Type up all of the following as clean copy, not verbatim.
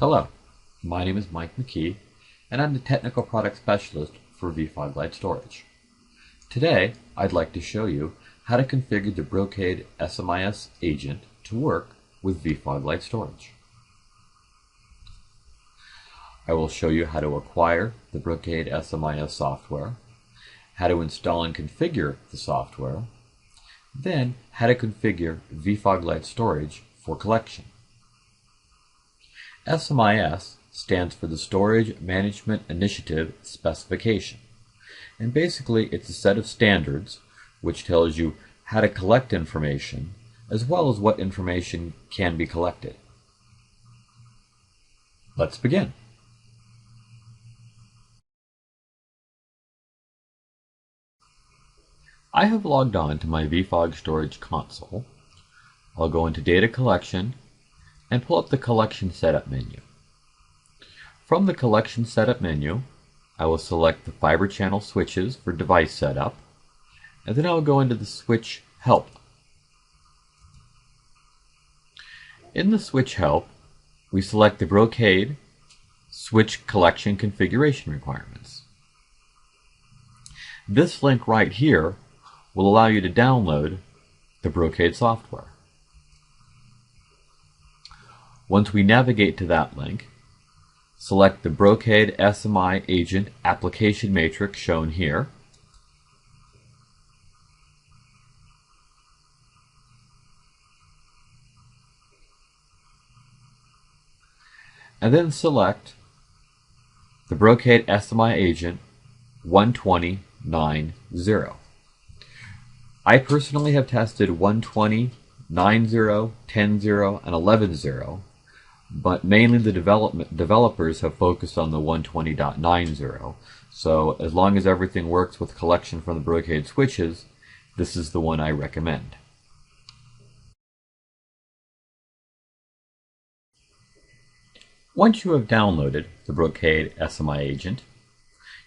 Hello, my name is Mike McKee, and I'm the Technical Product Specialist for vFoglight Storage. Today, I'd like to show you how to configure the Brocade SMIs agent to work with vFoglight Storage. I will show you how to acquire the Brocade SMIs software, how to install and configure the software, then how to configure vFoglight Storage for collection. SMIs stands for the Storage Management Initiative Specification, and basically it's a set of standards which tells you how to collect information as well as what information can be collected. Let's begin. I have logged on to my vFog Storage console. I'll go into Data Collection and pull up the Collection Setup menu. From the Collection Setup menu, I will select the fiber channel switches for device setup, and then I will go into the Switch Help. In the Switch Help, we select the Brocade Switch Collection Configuration Requirements. This link right here will allow you to download the Brocade software. Once we navigate to that link, select the Brocade SMI Agent Application Matrix shown here. And then select the Brocade SMI Agent 120.9.0. I personally have tested 120, 9.0, 10.0, and 11.0, but mainly the developers have focused on the 120.9.0. So as long as everything works with collection from the Brocade switches, this is the one I recommend. Once you have downloaded the Brocade SMI agent,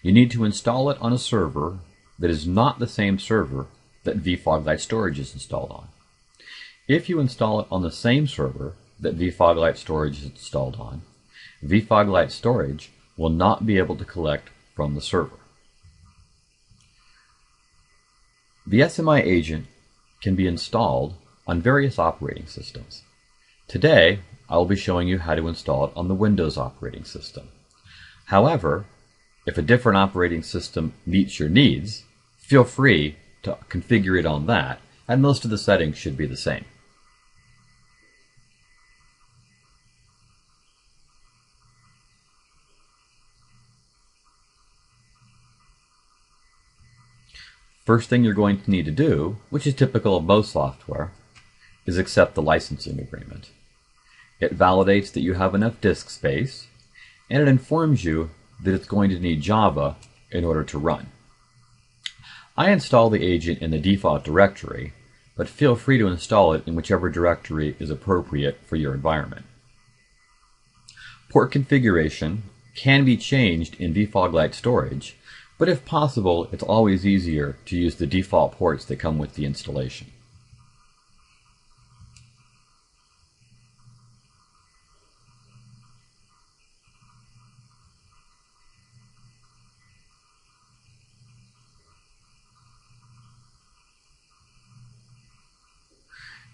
you need to install it on a server that is not the same server that vFoglight Storage is installed on. If you install it on the same server that vFoglight Storage is installed on, vFoglight Storage will not be able to collect from the server. The SMI agent can be installed on various operating systems. Today, I will be showing you how to install it on the Windows operating system. However, if a different operating system meets your needs, feel free to configure it on that, and most of the settings should be the same. First thing you're going to need to do, which is typical of most software, is accept the licensing agreement. It validates that you have enough disk space, and it informs you that it's going to need Java in order to run. I install the agent in the default directory, but feel free to install it in whichever directory is appropriate for your environment. Port configuration can be changed in vFoglight Storage, but if possible, it's always easier to use the default ports that come with the installation.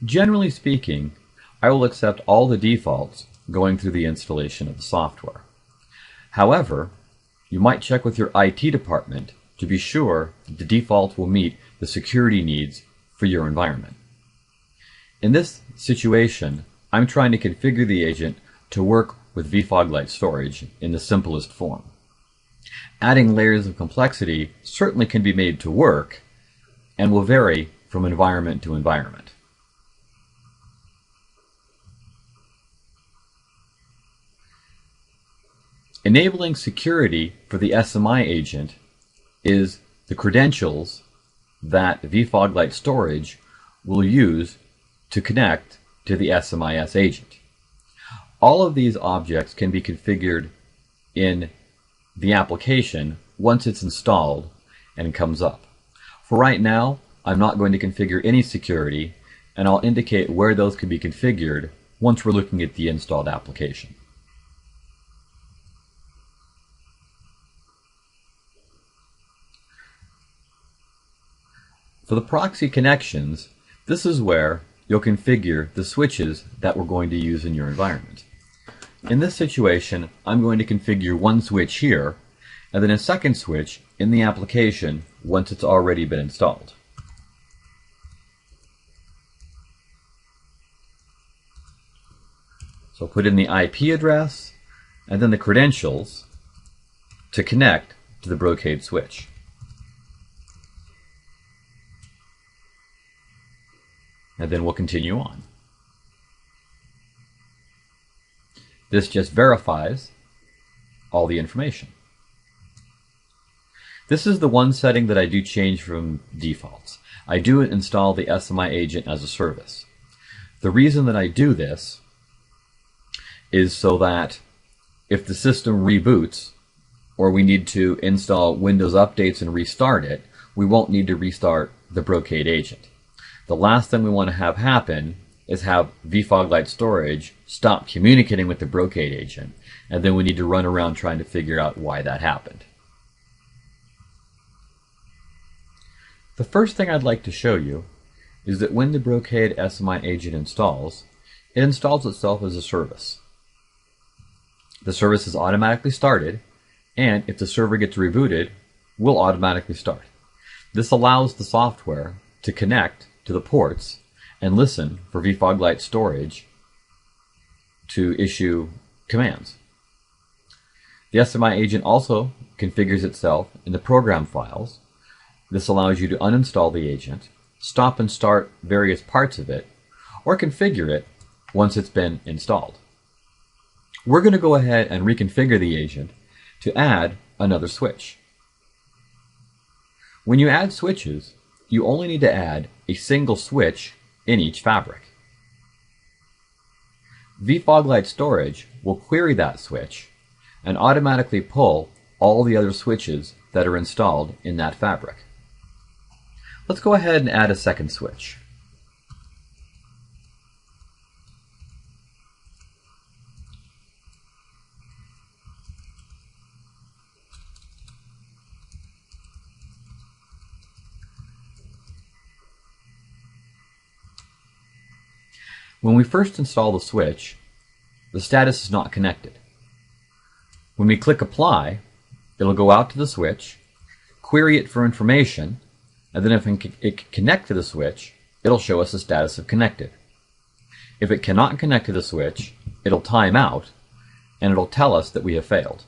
Generally speaking, I will accept all the defaults going through the installation of the software. However, you might check with your IT department to be sure that the defaults will meet the security needs for your environment. In this situation, I'm trying to configure the agent to work with vFoglight Storage in the simplest form. Adding layers of complexity certainly can be made to work and will vary from environment to environment. Enabling security for the SMI agent is the credentials that vFoglight Storage will use to connect to the SMIs agent. All of these objects can be configured in the application once it's installed and comes up. For right now, I'm not going to configure any security, and I'll indicate where those can be configured once we're looking at the installed application. For the proxy connections, this is where you'll configure the switches that we're going to use in your environment. In this situation, I'm going to configure one switch here, and then a second switch in the application once it's already been installed. So I'll put in the IP address and then the credentials to connect to the Brocade switch. And then we'll continue on. This just verifies all the information. This is the one setting that I do change from defaults. I do install the SMI agent as a service. The reason that I do this is so that if the system reboots or we need to install Windows updates and restart it, we won't need to restart the Brocade agent. The last thing we want to have happen is have vFoglight storage stop communicating with the Brocade agent, and then we need to run around trying to figure out why that happened. The first thing I'd like to show you is that when the Brocade SMI agent installs, it installs itself as a service. The service is automatically started, and if the server gets rebooted, will automatically start. This allows the software to connect to the ports and listen for vFoglight storage to issue commands. The SMI agent also configures itself in the program files. This allows you to uninstall the agent, stop and start various parts of it, or configure it once it's been installed. We're going to go ahead and reconfigure the agent to add another switch. When you add switches, you only need to add a single switch in each fabric. vFoglight storage will query that switch and automatically pull all the other switches that are installed in that fabric. Let's go ahead and add a second switch. When we first install the switch, the status is not connected. When we click Apply, it'll go out to the switch, query it for information, and then if it can connect to the switch, it'll show us the status of connected. If it cannot connect to the switch, it'll time out, and it'll tell us that we have failed.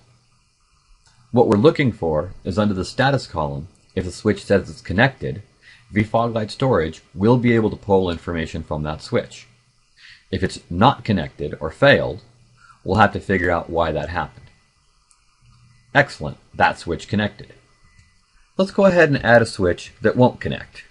What we're looking for is under the status column, if the switch says it's connected, vFoglight storage will be able to pull information from that switch. If it's not connected or failed, we'll have to figure out why that happened. Excellent, that switch connected. Let's go ahead and add a switch that won't connect.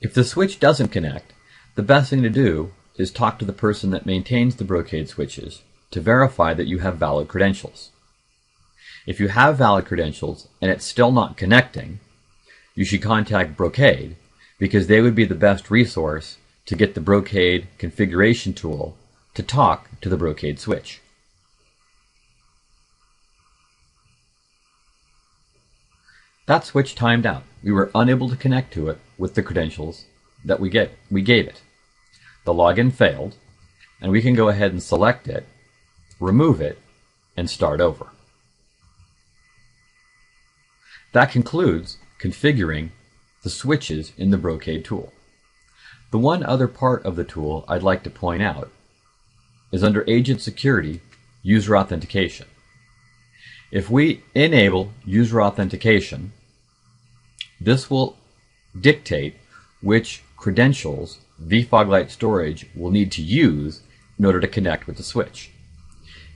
If the switch doesn't connect, the best thing to do is talk to the person that maintains the Brocade switches to verify that you have valid credentials. If you have valid credentials and it's still not connecting, you should contact Brocade because they would be the best resource to get the Brocade configuration tool to talk to the Brocade switch. That switch timed out. We were unable to connect to it with the credentials that we gave it. The login failed, and we can go ahead and select it, remove it, and start over. That concludes configuring the switches in the Brocade tool. The one other part of the tool I'd like to point out is under Agent Security, User Authentication. If we enable user authentication, this will dictate which credentials vFoglight storage will need to use in order to connect with the switch.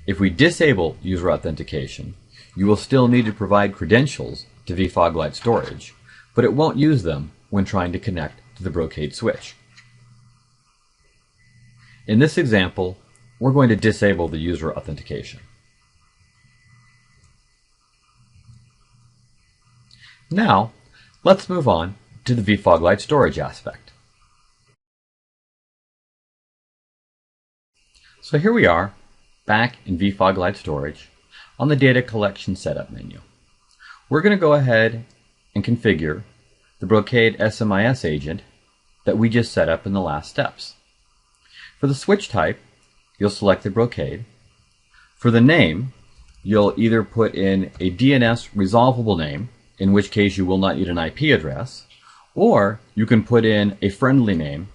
If we disable user authentication, you will still need to provide credentials to vFoglight storage, but it won't use them when trying to connect to the Brocade switch. In this example, we're going to disable the user authentication. Now, let's move on to the vFoglight storage aspect. So here we are, back in vFoglight storage on the data collection setup menu. We're going to go ahead and configure the Brocade SMIs agent that we just set up in the last steps. For the switch type, you'll select the Brocade. For the name, you'll either put in a DNS resolvable name, in which case you will not need an IP address, or you can put in a friendly name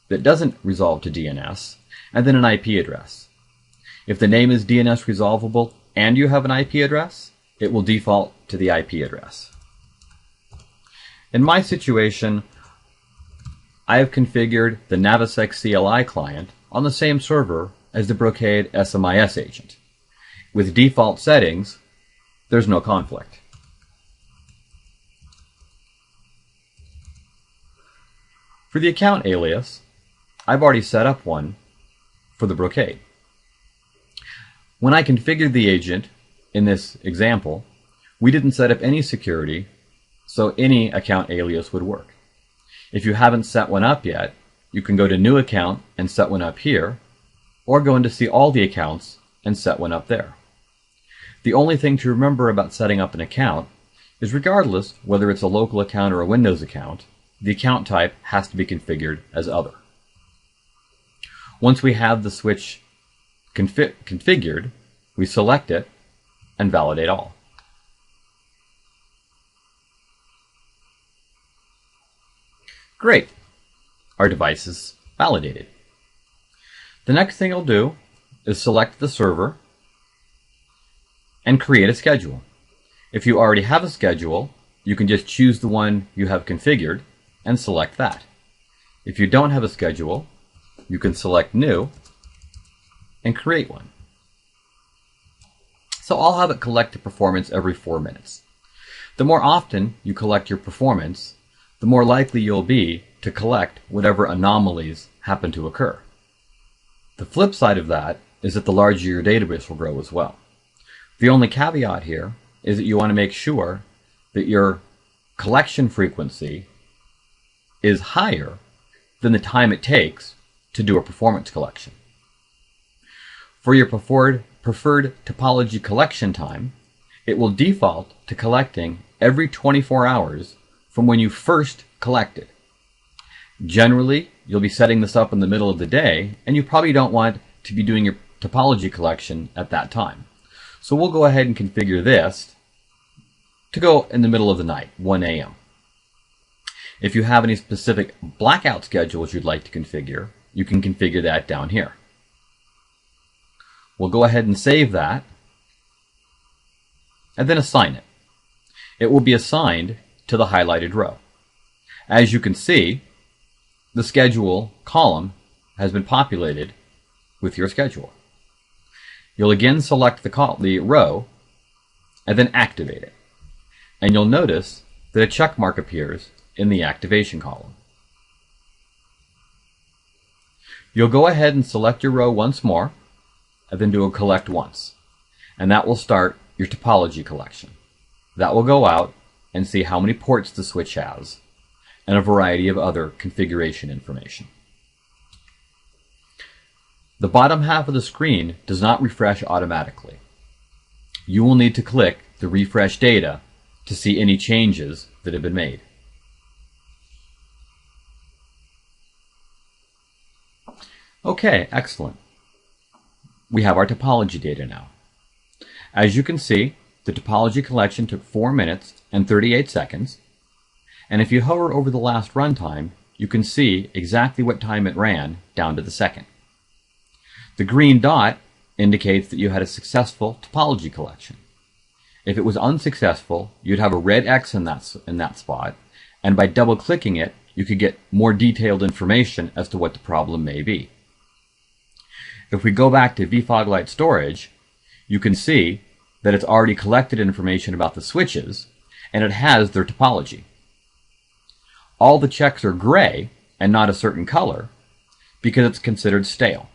that doesn't resolve to DNS, and then an IP address. If the name is DNS resolvable and you have an IP address, it will default to the IP address. In my situation, I have configured the Navisec CLI client on the same server as the Brocade SMIs agent. With default settings, there's no conflict. For the account alias, I've already set up one for the Brocade. When I configured the agent in this example, we didn't set up any security, so any account alias would work. If you haven't set one up yet, you can go to New Account and set one up here, or go in to see all the accounts and set one up there. The only thing to remember about setting up an account is regardless whether it's a local account or a Windows account, the account type has to be configured as Other. Once we have the switch configured, we select it and validate all. Great! Our device is validated. The next thing I'll do is select the server and create a schedule. If you already have a schedule, you can just choose the one you have configured and select that. If you don't have a schedule, you can select New and create one. So I'll have it collect the performance every 4 minutes. The more often you collect your performance, the more likely you'll be to collect whatever anomalies happen to occur. The flip side of that is that the larger your database will grow as well. The only caveat here is that you want to make sure that your collection frequency is higher than the time it takes to do a performance collection. For your preferred topology collection time, it will default to collecting every 24 hours from when you first collected. Generally, you'll be setting this up in the middle of the day, and you probably don't want to be doing your topology collection at that time. So we'll go ahead and configure this to go in the middle of the night, 1 a.m. If you have any specific blackout schedules you'd like to configure, you can configure that down here. We'll go ahead and save that, and then assign it. It will be assigned to the highlighted row. As you can see, the schedule column has been populated with your schedule. You'll again select the row and then activate it. And you'll notice that a check mark appears in the activation column. You'll go ahead and select your row once more and then do a collect once. And that will start your topology collection. That will go out and see how many ports the switch has and a variety of other configuration information. The bottom half of the screen does not refresh automatically. You will need to click the refresh data to see any changes that have been made. Okay, excellent. We have our topology data now. As you can see, the topology collection took 4 minutes and 38 seconds. And if you hover over the last runtime, you can see exactly what time it ran down to the second. The green dot indicates that you had a successful topology collection. If it was unsuccessful, you'd have a red X in that spot, and by double-clicking it, you could get more detailed information as to what the problem may be. If we go back to vFoglight storage, you can see that it's already collected information about the switches, and it has their topology. All the checks are gray and not a certain color because it's considered stale.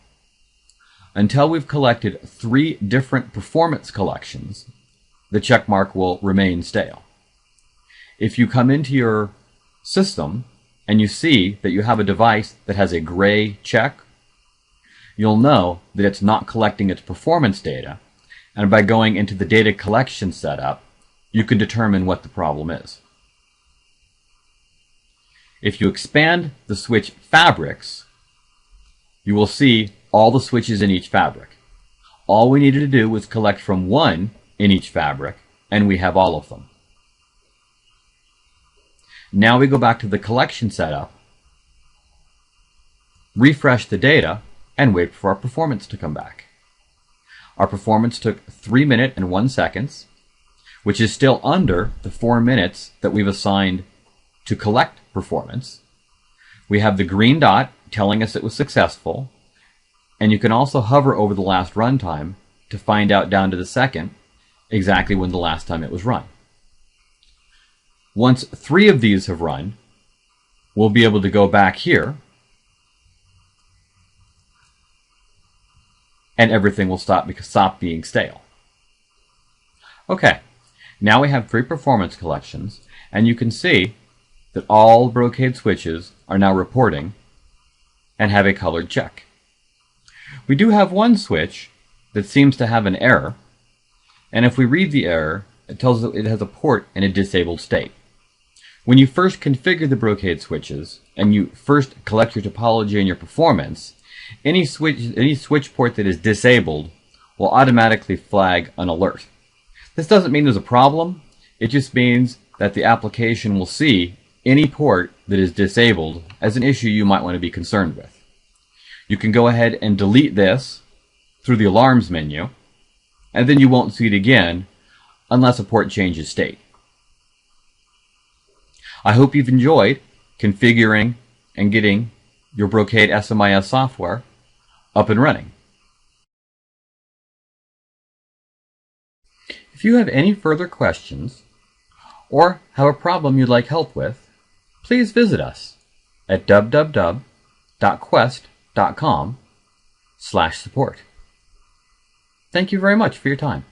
Until we've collected 3 different performance collections, the check mark will remain stale. If you come into your system and you see that you have a device that has a gray check, you'll know that it's not collecting its performance data, and by going into the data collection setup, you can determine what the problem is. If you expand the switch fabrics, you will see all the switches in each fabric. All we needed to do was collect from one in each fabric, and we have all of them. Now we go back to the collection setup, refresh the data, and wait for our performance to come back. Our performance took 3 minutes and 1 second, which is still under the 4 minutes that we've assigned to collect performance. We have the green dot telling us it was successful, and you can also hover over the last runtime to find out down to the second exactly when the last time it was run. Once 3 of these have run, we'll be able to go back here and everything will stop being stale. Okay, now we have 3 performance collections, and you can see that all Brocade switches are now reporting and have a colored check. We do have one switch that seems to have an error, and if we read the error, it tells us it has a port in a disabled state. When you first configure the Brocade switches and you first collect your topology and your performance, any switch port that is disabled will automatically flag an alert. This doesn't mean there's a problem, it just means that the application will see any port that is disabled as an issue you might want to be concerned with. You can go ahead and delete this through the alarms menu, and then you won't see it again unless a port changes state. I hope you've enjoyed configuring and getting your Brocade SMIs software up and running. If you have any further questions or have a problem you'd like help with, please visit us at www.quest.com/support. Thank you very much for your time.